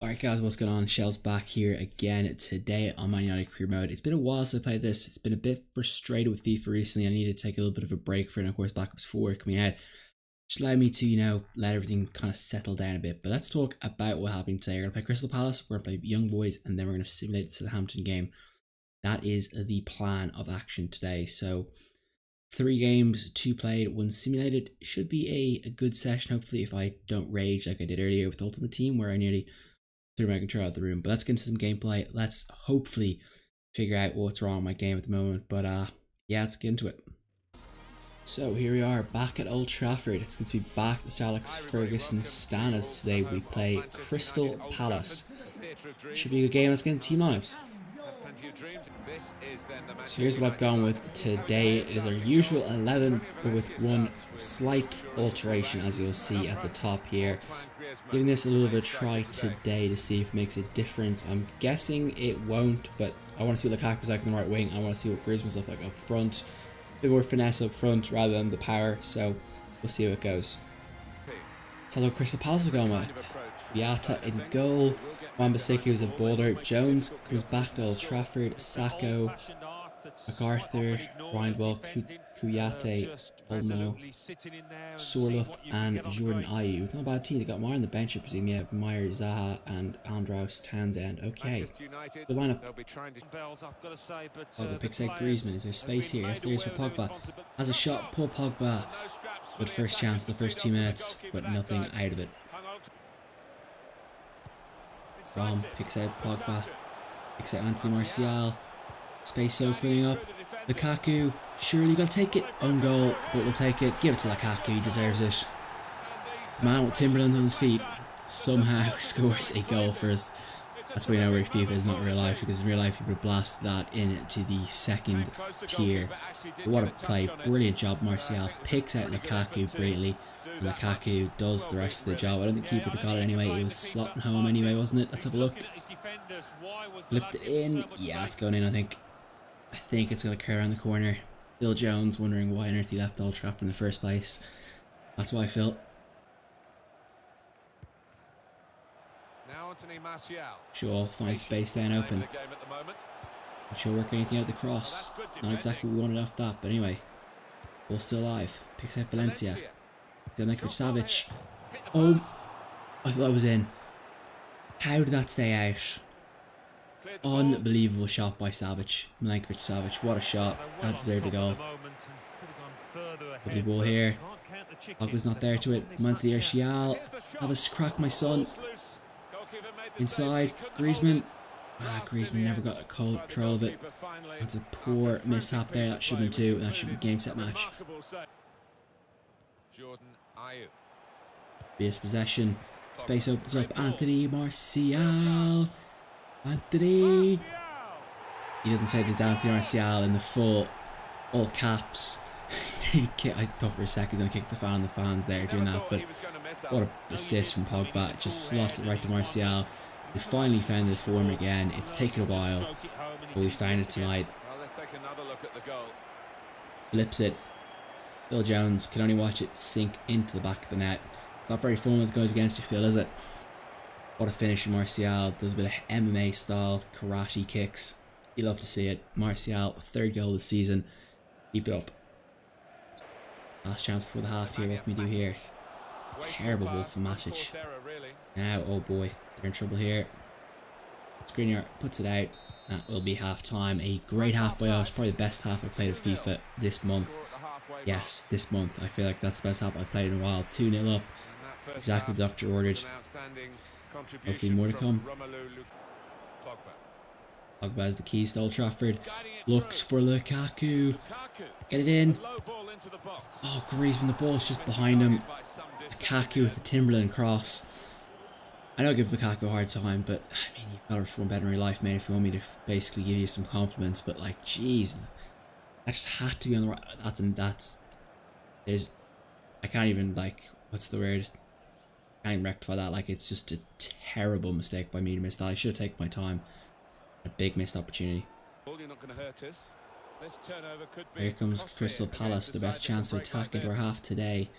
Alright guys, what's going on? Shellz back here again today on Man United career mode. It's been a while since I played this. It's been a bit frustrated with FIFA recently. I need to take a little bit of a break for it. And of course Black Ops 4 coming out. Just allow me to, let everything kind of settle down a bit. But let's talk about what happened today. We're going to play Crystal Palace, we're going to play Young Boys, and then we're going to simulate the Southampton game. That is the plan of action today. So 3 games, 2 played, 1 simulated. Should be a good session, hopefully, if I don't rage like I did earlier with Ultimate Team, where I nearly threw my controller out of the room. But let's get into some gameplay. Let's hopefully figure out what's wrong with my game at the moment. But yeah, let's get into it. So here we are back at Old Trafford. It's going to be back the Sir Alex Ferguson stand as today we play Crystal Palace. Should be a good game. Let's get into team lineups. So here's what I've gone with today. It is our usual 11, but with one slight alteration, as you'll see at the top here. Giving this a little bit of a try today to see if it makes a difference. I'm guessing it won't, but I want to see what Lukaku's like on the right wing. I want to see what Griezmann's up like up front. A bit more finesse up front rather than the power, so we'll see how it goes. Let's have a Crystal Palace are going with. Yata in goal. Wan-Bissaka is a bowler. Jones comes back to Old Trafford. Sacco, MacArthur, Rindwell, Kuyate, Olmo, Sorloth, and Jordan Ayew. Not a bad team. They got Meyer on the bench, I presume. Yeah, Meyer, Zaha, and Andros Townsend. Okay. Good lineup. Pogba picks out Griezmann. Is there space here? Yes, there is for Pogba. Has a shot. Poor Pogba. Good first chance the first 2 minutes, but nothing out of it. Rom picks out Pogba. Picks out Anthony Martial. Space opening up. Lukaku. Surely gonna take it. Own goal, but we'll take it. Give it to Lukaku. He deserves it. The man with Timberland on his feet somehow scores a goal for us. That's why you know where FIFA is not real life, because in real life you would blast that into the second tier. But what a play. Brilliant job. Martial picks out Lukaku brilliantly. And Lukaku does the rest of the job. I don't think keeper would have got it anyway. It was slotting home anyway, wasn't it? Let's have a look. Flipped it in. Yeah, it's going in, I think. I think it's going to curl around the corner. Bill Jones wondering why on earth he left Old Trafford in the first place. That's why I felt. Sure, find space down open. Not sure work anything out of the cross. Not exactly what we wanted off that, but anyway. Ball still alive. Picks out Valencia. Milinkovic-Savic. Oh, I thought that was in. How did that stay out? Unbelievable shot by Savic. Milinkovic-Savic. What a shot. That deserved a goal. Lovely ball here. Pogba's not there to it. Monty Martial. Have a crack, my son. Inside. Griezmann. Griezmann never got a control of it. That's a poor mishap there. That should have been 2. That should be game set match. Base possession. Space opens up. Anthony Martial. Anthony. He doesn't say the Anthony Martial in the full all caps. I thought for a second he's going to kick the fan on the fans there doing that, but what a assist from Pogba. Just slots it right to Martial. We finally found the form again. It's taken a while, but we found it tonight. Flips it. Bill Jones can only watch it sink into the back of the net. It's not very fun when it goes against you, Phil, is it? What a finish from Martial. Does a bit of MMA style karate kicks. You love to see it. Martial, 3rd goal of the season. Keep it up. Last chance before the half here. What can we do here? Terrible ball from Matic. Now, oh boy, they're in trouble here. Skriniar puts it out. That will be half time. A great half by us. Probably the best half I've played of FIFA this month. Yes, this month. I feel like that's the best half I've played in a while. 2-0 up. Exactly what the doctor ordered. Hopefully more to come. Pogba has the keys to Old Trafford. Looks for Lukaku. Get it in. Oh, Griezmann, the ball's just behind him. Lukaku with the Timberland cross. I don't give Lukaku a hard time, but I mean, you've got to perform better in real life, mate, if you want me to basically give you some compliments. But like, jeez, that just had to be on the right. I can't even, like, what's the word? I can't even rectify that. Like, it's just a terrible mistake by me to miss that. I should have taken my time. A big missed opportunity. Here comes Crystal Palace, the best chance to attack into our half today.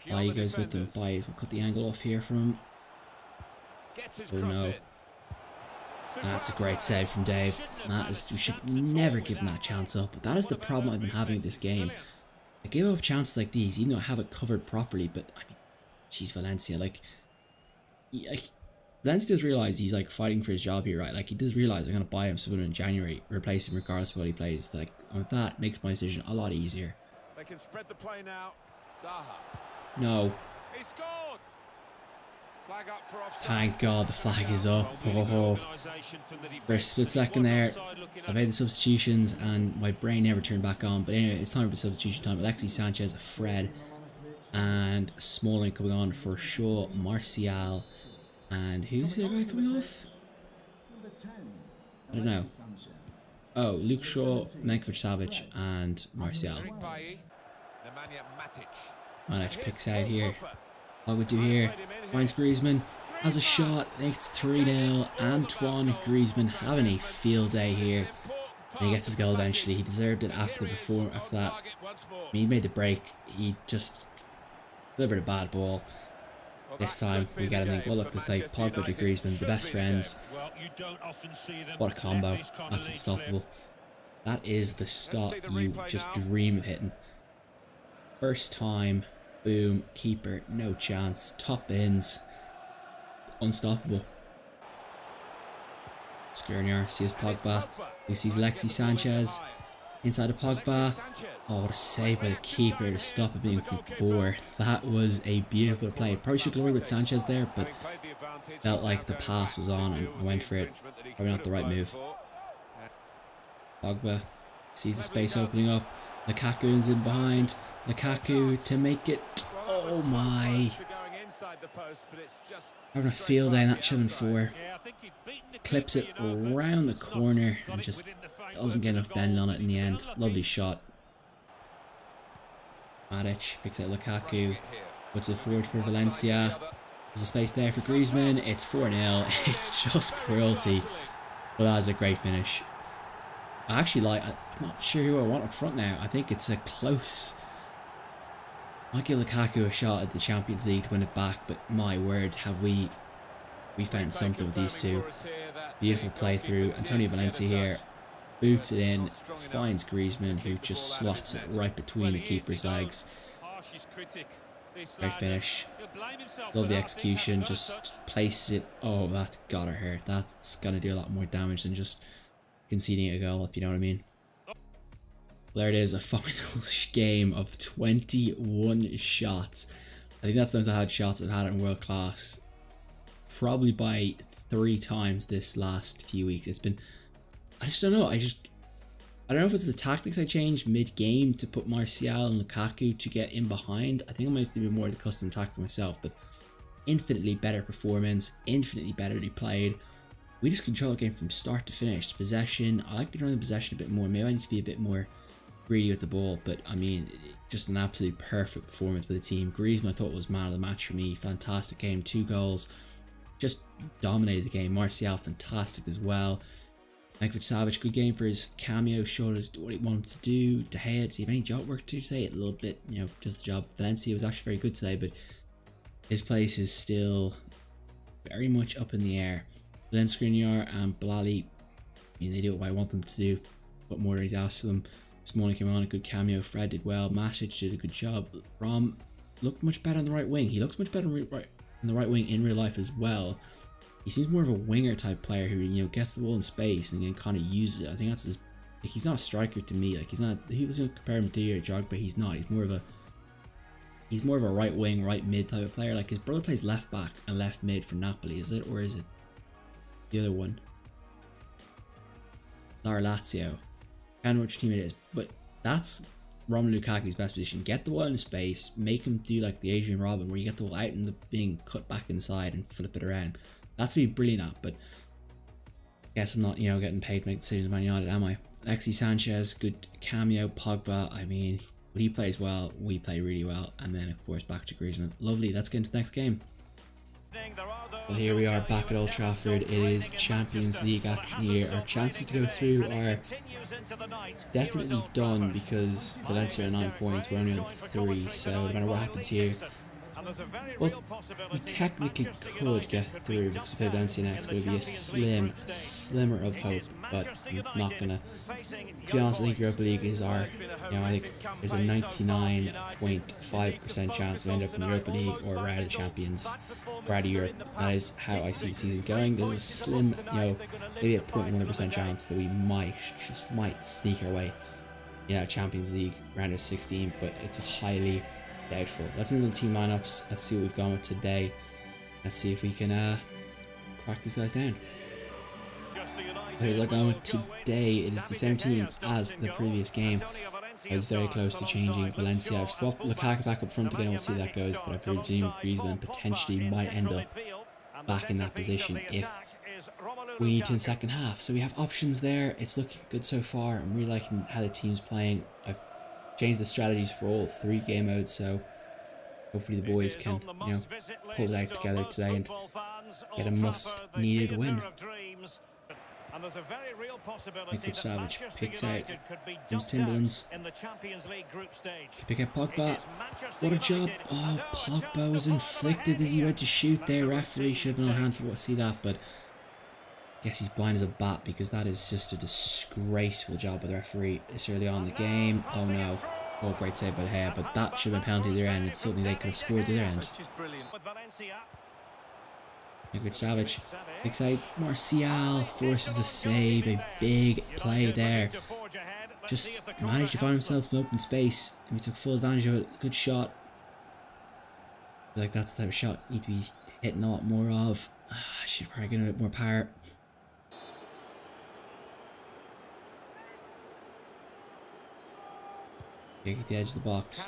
Bailly goes with them. Bailly will cut the angle off here from him. Oh no. That's a great save from Dave. That is, we should never give him that chance up. But that is the problem I've been having with this game. I give up chances like these, even though I have it covered properly. But I mean, jeez, Valencia, Valencia does realize he's like fighting for his job here, right? Like he does realize I'm gonna buy him someone in January, replace him regardless of what he plays. Like that makes my decision a lot easier. They can spread the play now. Zaha. No. He scored. Flag up for offside. Thank God the flag is up. Oh. For a split second there, I made the substitutions and my brain never turned back on. But anyway, it's time for substitution time. Alexis Sanchez, Fred, and Smalling coming on for Shaw, Martial, and who's the other guy coming off? I don't know. Oh, Luke Shaw, Milinkovic-Savic, and Martial. Matic picks out here. What would do here? Finds Griezmann, has a shot, makes 3-0. Antoine Griezmann having a field day here. And he gets his goal eventually. He deserved it after that. I mean, he made the break. He just delivered a bad ball. This time we get him. Well, look, it's like Pogba to Griezmann, the best friends. What a combo. That's unstoppable. That is the stop you just dream of hitting. First time. Boom, keeper, no chance, top ins, unstoppable. Skriniar sees Pogba, he sees Alexis Sanchez, inside of Pogba. Oh, what a save by the keeper to stop it being from 4. That was a beautiful play. Probably should have worried with Sanchez there, but felt like the pass was on and I went for it. Probably not the right move. Pogba sees the space opening up. Lukaku is in behind. Lukaku to make it. Oh my. Having a field day, that should have been 4. Clips it around the corner and just doesn't get enough bend on it in the end. Lovely shot. Matic picks out Lukaku. Puts it forward for Valencia. There's a space there for Griezmann. It's 4-0. It's just cruelty. But that was a great finish. I actually I'm not sure who I want up front now. I think it's a close. I might give Lukaku a shot at the Champions League to win it back, but my word, have we found something with these two. Beautiful play through. Antonio Valencia here boots it in, finds Griezmann, who just slots it right between the keeper's legs. Great finish. Love the execution, just places it. Oh, that's gotta hurt. That's gonna do a lot more damage than just conceding a goal, if you know what I mean. There it is, a final game of 21 shots. I think that's the most I had shots I've had in world class. Probably by 3 times this last few weeks. It's been, I just don't know. I don't know if it's the tactics I changed mid-game to put Martial and Lukaku to get in behind. I think I might do more of the custom tactic myself, but infinitely better performance, infinitely betterly played. We just control the game from start to finish. Possession, I like controlling the possession a bit more. Maybe I need to be a bit more greedy with the ball, but I mean, just an absolute perfect performance by the team. Griezmann I thought was man of the match for me. Fantastic game, 2 goals, just dominated the game. Martial fantastic as well. Milinkovic-Savic, good game for his cameo, showed us what he wanted to do. De Gea, does he have any job work to say? A little bit, you know, just the job. Valencia was actually very good today, but his place is still very much up in the air. Then Skriniar and Bilali, I mean, they do what I want them to do. What more did I ask them? Smalling came on, a good cameo. Fred did well. Matic did a good job. Rom looked much better on the right wing. He looks much better on the right wing in real life as well. He seems more of a winger type player who, you know, gets the ball in space and then kind of uses it. I think that's his. He's not a striker to me. Like, he's not. He was going to compare him to your Jog, but he's not. He's more of a right wing, right mid type of player. Like, his brother plays left back and left mid for Napoli. Is it, or is it the other one? Lazio. I don't know which team it is, but that's Romelu Lukaku's best position. Get the ball in space, make him do like the Adrian Robben, where you get the ball out and the being cut back inside and flip it around. That's what he's brilliant at, but I guess I'm not, you know, getting paid to make decisions Man United, am I? Alexis Sanchez, good cameo. Pogba, I mean, when he plays well, we play really well. And then, of course, back to Griezmann. Lovely, let's get into the next game. Well, here we are back at Old Trafford. It is Champions League action here. Our chances to go through are definitely done because Valencia are 9 points. We're only on 3, so no matter what happens here, Well, we technically could get through because we play Valencia next, but it would be a slimmer of hope. But I'm not gonna. To be honest, I think Europa League is our, I think there's a 99.5% chance we end up in Europa League or we're out of the Champions, we're out of Europe. That is how I see the season going. There's a slim, maybe a 0.1% chance that we might sneak our way, Champions League round of 16, but it's highly doubtful. Let's move to the team lineups. Let's see what we've gone with today. Let's see if we can crack these guys down. Here's what I've gone with today. It is the same team as the previous game. I was very close to changing Valencia. I've swapped Lukaku back up front again. We'll see how that goes, but I presume Griezmann potentially might end up back in that position if we need to in the second half. So we have options there. It's looking good so far. I'm really liking how the team's playing. I've changed the strategies for all 3 game modes, so hopefully the boys can, pull it out together today and get a much-needed win. And there's a very real possibility Savage picks out James Timberlands. Pick out Pogba. What a job. Oh, Pogba was inflicted as he went to shoot there. Referee should have been on hand to see that, but I guess he's blind as a bat because that is just a disgraceful job by the referee this early on in the game. Oh no. Oh, great save by the hair, but that should have been penalty at their end. It's something they could have scored at their end. Good Savage. Big side. Martial forces the save. A big play there. Just managed to find himself in open space and we took full advantage of it. Good shot. I feel like that's the type of shot you need to be hitting a lot more of. I should probably get a bit more power. Kick at the edge of the box.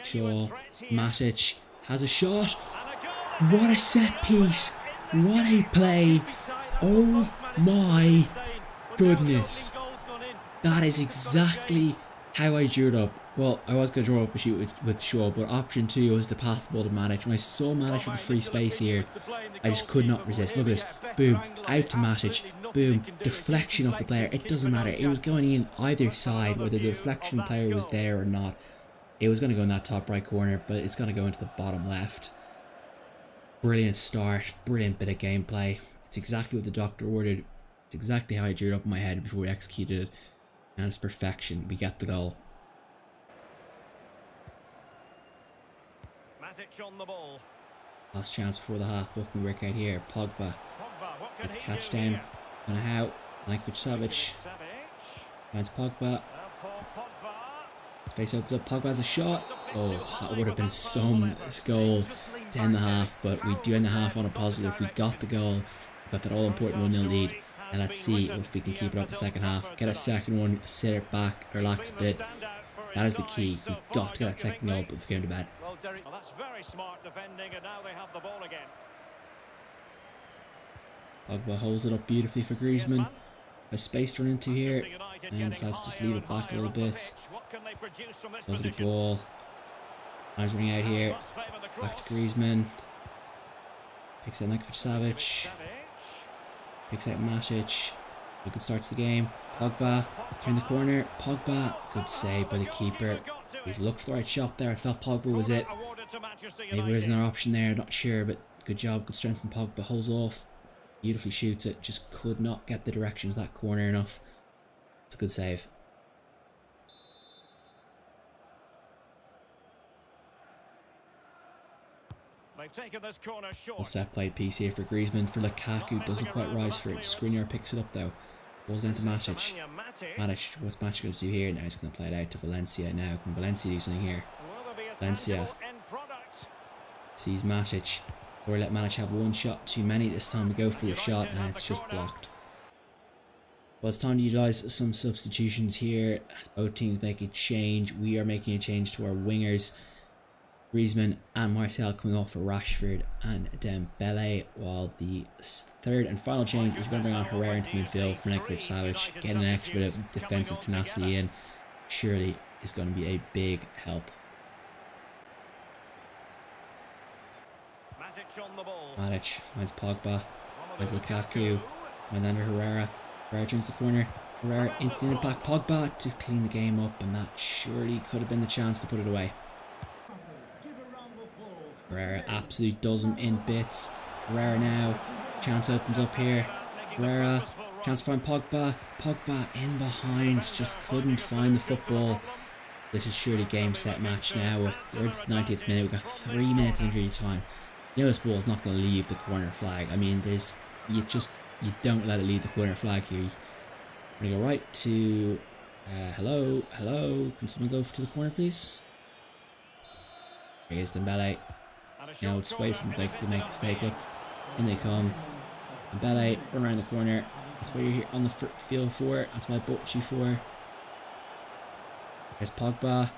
Shaw. Matic has a shot. What a set piece. What a play. Oh my goodness. That is exactly how I drew it up. Well, I was going to draw up a shoot with Shaw, but option 2 was to pass the ball to Matic. When I saw Matic with the free space here, I just could not resist. Look at this. Boom. Out to Matic. Boom. Deflection off the player. It doesn't matter. It was going in either side, whether the deflection player was there or not. It was going to go in that top right corner, but it's going to go into the bottom left. Brilliant start, brilliant bit of gameplay. It's exactly what the doctor ordered. It's exactly how I drew it up in my head before we executed it. And it's perfection. We get the goal. On the ball. Last chance before the half. Look, we work out here. Pogba. Let's catch down. And how? Savage. Finds Pogba. Space opens up. Pogba has a shot. Oh, that would have been some goal to end the half, but we do end the half on a positive. We got the goal. We got that all important 1-0 lead. And let's see if we can keep it up in the second half. Get a second one, sit it back, relax a bit. That is the key. We got to get that second goal, but it's going to bed. Well, that's very smart defending, and now they have the ball again. Pogba holds it up beautifully for Griezmann. A space to run into here, and decides to just leave it back a little bit. Lovely ball. Time's running out here. Back to Griezmann. Picks out Savage. Picks out Matic. A good start to the game. Pogba. Turn the corner. Pogba. Good save by the keeper. We looked for the right shot there. I felt Pogba was it. Maybe there's another option there. Not sure, but good job. Good strength from Pogba. Holds off. Beautifully shoots it. Just could not get the direction of that corner enough. It's a good save. A set play piece here for Griezmann. For Lukaku, doesn't quite rise for it. Skriniar picks it up though. Balls down to Matic. Matic, what's Matic going to do here? Now he's going to play it out to Valencia now. Can Valencia do something here? Valencia sees Matic. Or let Matic have one shot too many this time. We go for the shot and it's just blocked. Well, it's time to utilise some substitutions here. Both teams make a change. We are making a change to our wingers. Griezmann and Martial coming off for Rashford and Dembele, while the third and final change is going to bring on Herrera into the midfield for Savage, getting an extra bit of defensive tenacity in. Surely is going to be a big help. Matic finds Pogba, finds Lukaku, finds under Herrera. Herrera turns the corner. Herrera instant impact. Pogba to clean the game up, and that surely could have been the chance to put it away. Herrera absolutely does him in bits. Herrera now. Chance opens up here. Herrera. Chance to find Pogba. Pogba in behind. Just couldn't find the football. This is surely game, set, match now. We're at the 90th minute. We've got 3 minutes injury time. You know this ball is not going to leave the corner flag. I mean, you don't let it leave the corner flag here. We're going to go right to... hello. Can someone go to the corner, please? Here's Dembele. Now it's away from Blake to make a mistake. Look, in they come. Dembele, run around the corner. That's what you're here on the field for. That's what I bought you for. There's Pogba.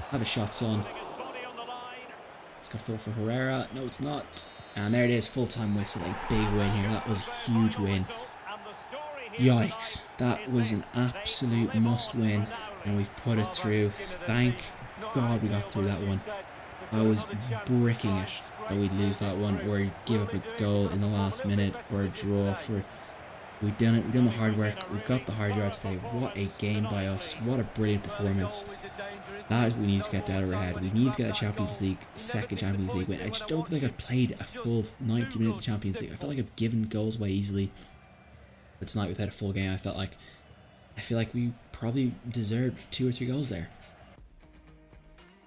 Have a shot, son. It's got full for Herrera. No, it's not. And there it is, full-time whistle. A big win here. That was a huge win. Yikes. That was an absolute must-win. And we've put it through. Thank God we got through that one. I was bricking it that we'd lose that one or give up a goal in the last minute or a draw. We've done it. We've done the hard work. We've got the hard yards today. What a game by us. What a brilliant performance. That is what we need to get out of our head. We need to get a Champions League, second Champions League win. I just don't feel like I've played a full 90 minutes of Champions League. I feel like I've given goals away easily. But tonight we've had a full game. I feel like we probably deserved 2 or 3 goals there.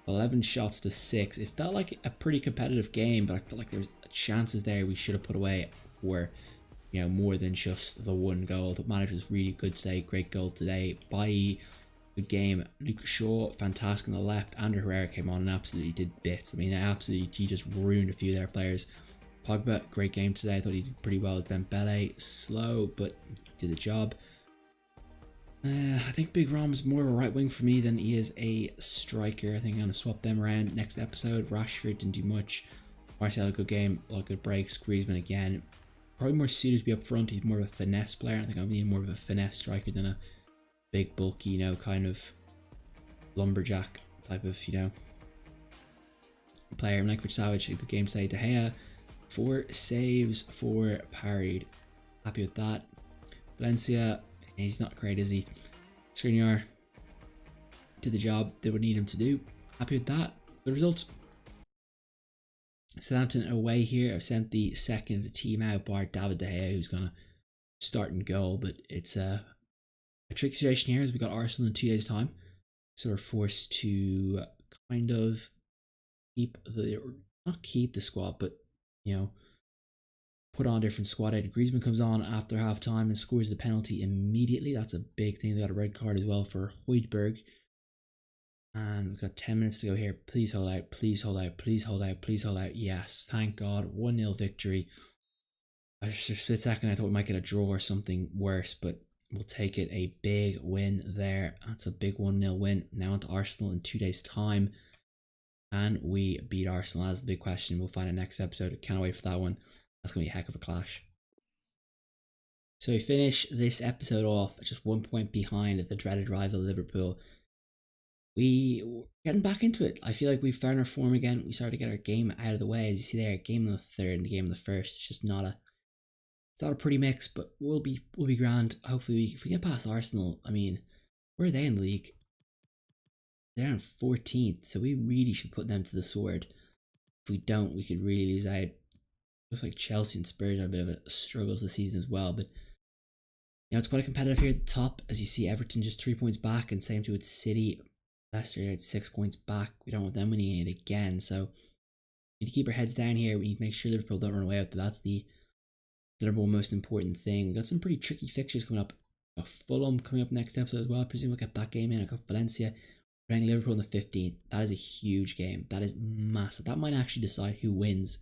11 shots to 6. It felt like a pretty competitive game, but I felt like there's chances there we should have put away for, you know, more than just the 1 goal. The manager was really good today. Great goal today. Bye. Good game. Luke Shaw, fantastic on the left. Andrew Herrera came on and absolutely did bits. I mean, he just ruined a few of their players. Pogba, great game today. I thought he did pretty well with Dembele. Slow, but did the job. I think Big Rom's more of a right wing for me than he is a striker. I think I'm going to swap them around next episode. Rashford didn't do much. Martial had a good game, a lot of good breaks. Griezmann again. Probably more suited to be up front. He's more of a finesse player. I think I'm being more of a finesse striker than a big, bulky, you know, kind of lumberjack type of, you know, player. Milinkovic Savic, a good game today. De Gea, 4 saves, 4 parried. Happy with that. Valencia, he's not great, is he? Skriniar did the job they would need him to do. Happy with that. Good result. Southampton away here. I've sent the second team out, bar David De Gea, who's going to start and goal, but it's a tricky situation here as we got Arsenal in 2 days' time. So we're forced to kind of not keep the squad, but, you know, put on a different squad. Griezmann comes on after half time and scores the penalty immediately. That's a big thing. They got a red card as well for Højbjerg. And we've got 10 minutes to go here. Please hold out. Please hold out. Please hold out. Please hold out. Yes, thank God. 1-0 victory. For a split second, I thought we might get a draw or something worse, but we'll take it. A big win there. That's a big 1-0 win. Now on to Arsenal in 2 days' time. Can we beat Arsenal? That's the big question. We'll find it next episode. Can't wait for that one. That's going to be a heck of a clash. So we finish this episode off at just 1 point behind the dreaded rival Liverpool. We're getting back into it. I feel like we've found our form again. We started to get our game out of the way. As you see there, game of the third and the game of the first. It's just not a pretty mix, but we'll be grand. Hopefully, if we get past Arsenal, I mean, where are they in the league? They're on 14th, so we really should put them to the sword. If we don't, we could really lose out. Looks like Chelsea and Spurs are a bit of a struggle this season as well, but you know, it's quite competitive here at the top. As you see, Everton just 3 points back, and same to its City. Leicester at 6 points back. We don't want them winning it again, so we need to keep our heads down here. We need to make sure Liverpool don't run away with it. That's the number one most important thing. We got some pretty tricky fixtures coming up. Got Fulham coming up next episode as well. I presume we'll get that game in. I got Valencia playing Liverpool on the 15th. That is a huge game. That is massive. That might actually decide who wins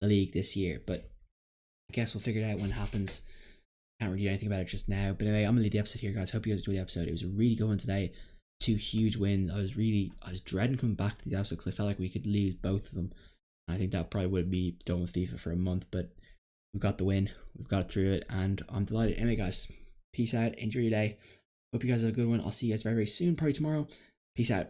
the league this year, but I guess we'll figure it out when it happens. Can't really do anything about it just now. But anyway, I'm gonna leave the episode here, guys. Hope you guys enjoyed the episode. It was a really good one today. 2 huge wins. I was dreading coming back to these episodes because I felt like we could lose both of them. I think that probably would be done with FIFA for a month, but we've got the win. We've got through it, and I'm delighted. Anyway, guys, peace out. Enjoy your day. Hope you guys have a good one. I'll see you guys very, very soon, probably tomorrow. Peace out.